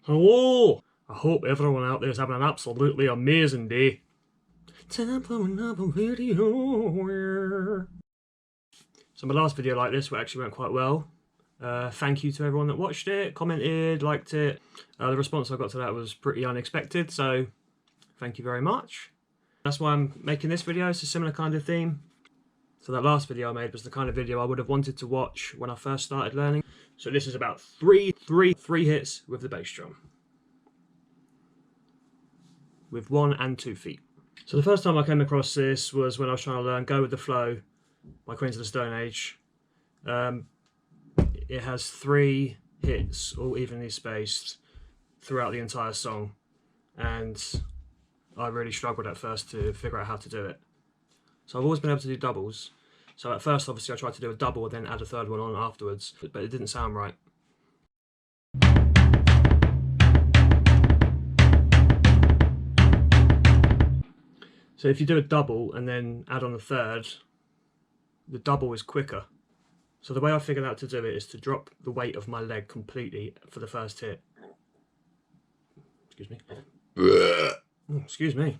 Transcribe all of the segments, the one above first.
Hello! I hope everyone out there is having an absolutely amazing day. Time for another video. So my last video like this actually went quite well. Thank you to everyone that watched it, commented, liked it. The response I got to that was pretty unexpected, so thank you very much. That's why I'm making this video. It's a similar kind of theme. So that last video I made was the kind of video I would have wanted to watch when I first started learning. So this is about three hits with the bass drum, with 1 and 2 feet. So the first time I came across this was when I was trying to learn Go With The Flow by Queens of the Stone Age. It has 3 hits, all evenly spaced, throughout the entire song, and I really struggled at first to figure out how to do it. So I've always been able to do doubles. So at first, obviously, I tried to do a double and then add a third one on afterwards, but it didn't sound right. So if you do a double and then add on a third, the double is quicker. So the way I figured out to do it is to drop the weight of my leg completely for the first hit. Excuse me. Oh, excuse me.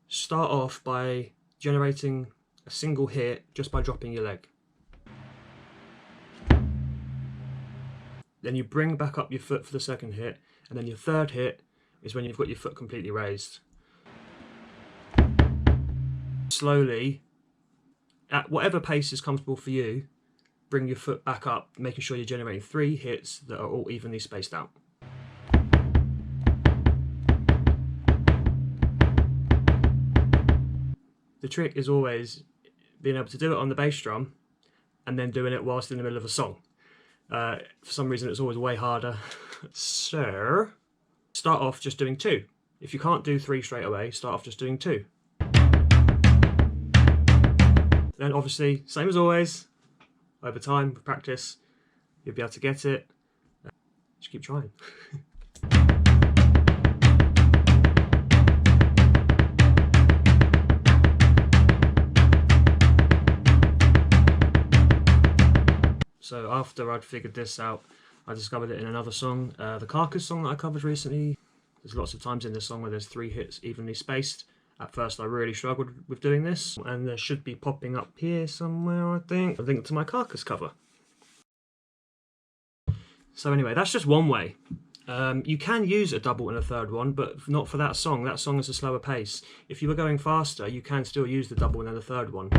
Start off by generating a single hit just by dropping your leg. Then you bring back up your foot for the second hit, and then your third hit is when you've got your foot completely raised. Slowly, at whatever pace is comfortable for you, bring your foot back up, making sure you're generating 3 hits that are all evenly spaced out. The trick is always being able to do it on the bass drum and then doing it whilst in the middle of a song. For some reason it's always way harder. So, start off just doing 2. If you can't do 3 straight away, start off just doing 2. Then obviously, same as always, over time, with practice, you'll be able to get it. Just keep trying. So after I'd figured this out, I discovered it in another song, the Carcass song that I covered recently. There's lots of times in this song where there's 3 hits evenly spaced. At first I really struggled with doing this, and there should be popping up here somewhere, I think, a link to my Carcass cover. So anyway, that's just one way. You can use a double and a third one, but not for that song. That song is a slower pace. If you were going faster, you can still use the double and then the third one.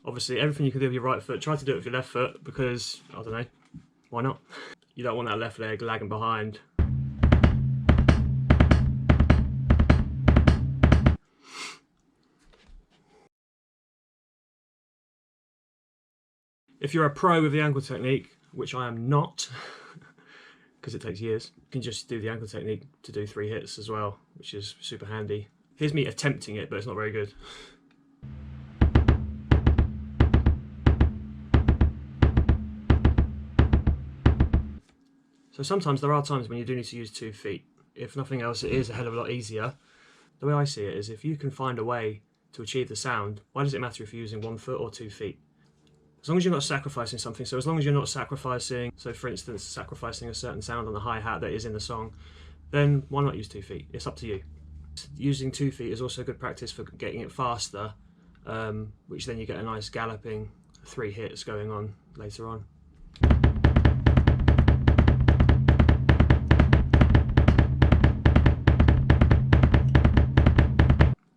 Obviously, everything you can do with your right foot, try to do it with your left foot, because, I don't know, why not? You don't want that left leg lagging behind. If you're a pro with the ankle technique, which I am not, because it takes years, you can just do the ankle technique to do 3 hits as well, which is super handy. Here's me attempting it, but it's not very good. So sometimes there are times when you do need to use 2 feet. If nothing else, it is a hell of a lot easier. The way I see it is, if you can find a way to achieve the sound, why does it matter if you're using 1 foot or 2 feet? As long as you're not sacrificing something, so as long as you're not sacrificing, so for instance, sacrificing a certain sound on the hi-hat that is in the song, then why not use 2 feet? It's up to you. Using 2 feet is also good practice for getting it faster, which then you get a nice galloping 3 hits going on later on.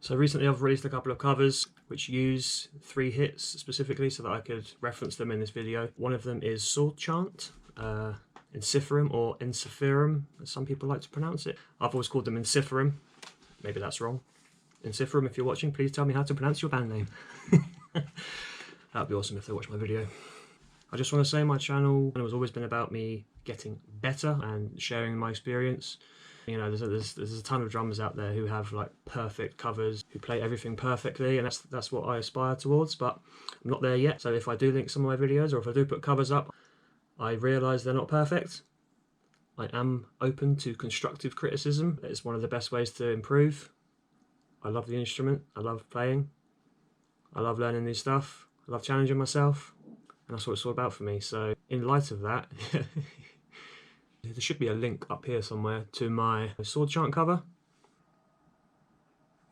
So recently I've released a couple of covers which use 3 hits specifically so that I could reference them in this video. One of them is Chant, Ensiferum, or Ensiferum, as some people like to pronounce it. I've always called them Ensiferum. Maybe that's wrong. Ensiferum, if you're watching, please tell me how to pronounce your band name. That'd be awesome if they watch my video. I just want to say my channel has always been about me getting better and sharing my experience. You know, there's a ton of drummers out there who have like perfect covers, who play everything perfectly, and that's what I aspire towards, but I'm not there yet. So if I do link some of my videos, or if I do put covers up, I realise they're not perfect. I am open to constructive criticism. It's one of the best ways to improve. I love the instrument, I love playing, I love learning new stuff, I love challenging myself, and that's what it's all about for me. So in light of that, there should be a link up here somewhere to my sword chant cover.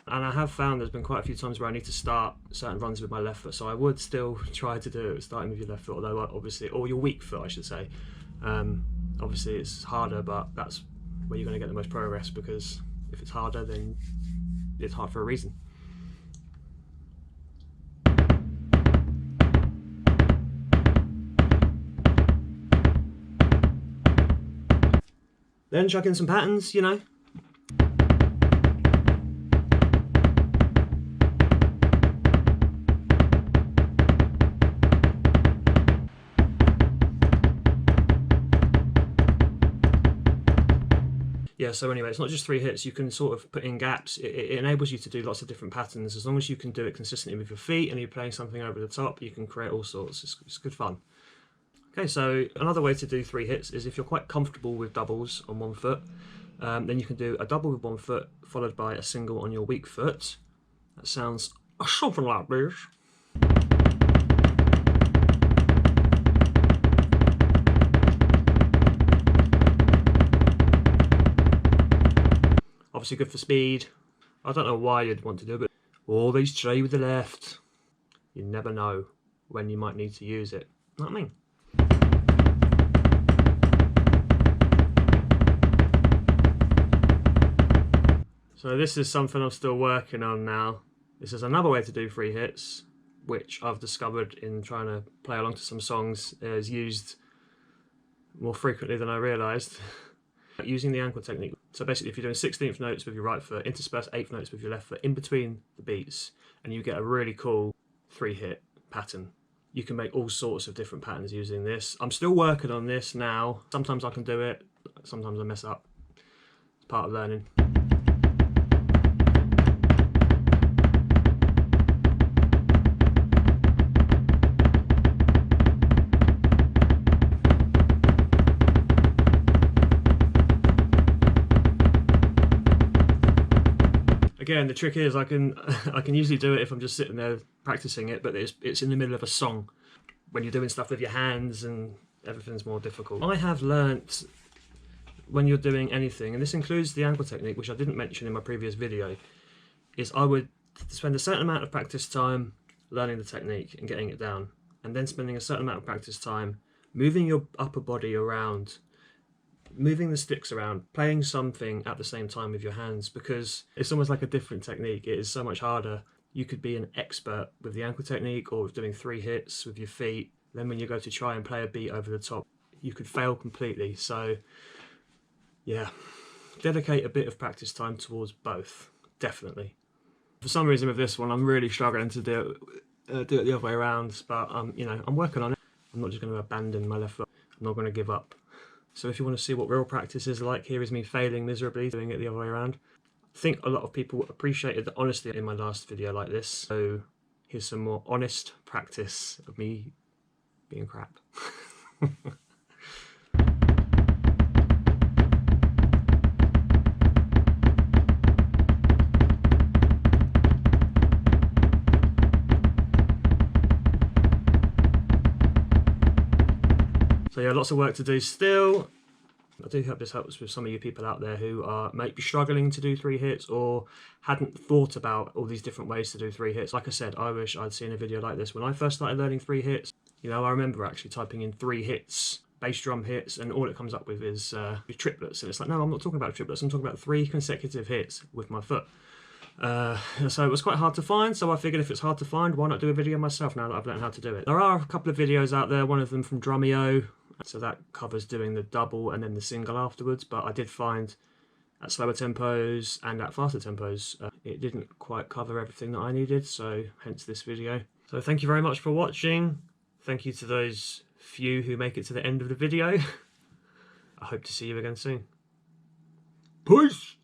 And I have found there's been quite a few times where I need to start certain runs with my left foot, so I would still try to do it starting with your left foot, although obviously, or your weak foot I should say. Obviously it's harder, but that's where you're going to get the most progress, because if it's harder, then it's hard for a reason. Then chuck in some patterns, you know. Yeah, so anyway, it's not just 3 hits, you can sort of put in gaps. It enables you to do lots of different patterns. As long as you can do it consistently with your feet and you're playing something over the top, you can create all sorts. It's good fun. Okay, so another way to do 3 hits is if you're quite comfortable with doubles on one foot, then you can do a double with one foot followed by a single on your weak foot. That sounds something like this. Obviously good for speed. I don't know why you'd want to do it, but always try with the left. You never know when you might need to use it. Know what I mean? So this is something I'm still working on now. This is another way to do 3 hits, which I've discovered in trying to play along to some songs is used more frequently than I realised. Using the ankle technique. So basically if you're doing 16th notes with your right foot, intersperse 8th notes with your left foot in between the beats, and you get a really cool 3-hit pattern. You can make all sorts of different patterns using this. I'm still working on this now. Sometimes I can do it, sometimes I mess up. It's part of learning. Again, the trick is I can usually do it if I'm just sitting there practicing it, but it's in the middle of a song. When you're doing stuff with your hands and everything's more difficult. I have learnt when you're doing anything, and this includes the ankle technique, which I didn't mention in my previous video, is I would spend a certain amount of practice time learning the technique and getting it down, and then spending a certain amount of practice time moving your upper body around, moving the sticks around, playing something at the same time with your hands, because it's almost like a different technique. It is so much harder. You could be an expert with the ankle technique or with doing 3 hits with your feet. Then when you go to try and play a beat over the top, you could fail completely. So yeah, dedicate a bit of practice time towards both, definitely. For some reason with this one, I'm really struggling to do it the other way around, but you know, I'm working on it. I'm not just going to abandon my left foot. I'm not going to give up. So if you want to see what real practice is like, here is me failing miserably doing it the other way around. I think a lot of people appreciated the honesty in my last video like this, so here's some more honest practice of me being crap. So yeah, lots of work to do still. I do hope this helps with some of you people out there who might be struggling to do 3 hits or hadn't thought about all these different ways to do 3 hits. Like I said, I wish I'd seen a video like this when I first started learning 3 hits. You know, I remember actually typing in 3 hits, bass drum hits, and all it comes up with is triplets. And it's like, no, I'm not talking about triplets. I'm talking about 3 consecutive hits with my foot. So it was quite hard to find, so I figured if it's hard to find, why not do a video myself now that I've learned how to do it. There are a couple of videos out there, one of them from Drumeo, so that covers doing the double and then the single afterwards, but I did find at slower tempos and at faster tempos it didn't quite cover everything that I needed, so hence this video. So thank you very much for watching. Thank you to those few who make it to the end of the video. I hope to see you again soon. Peace!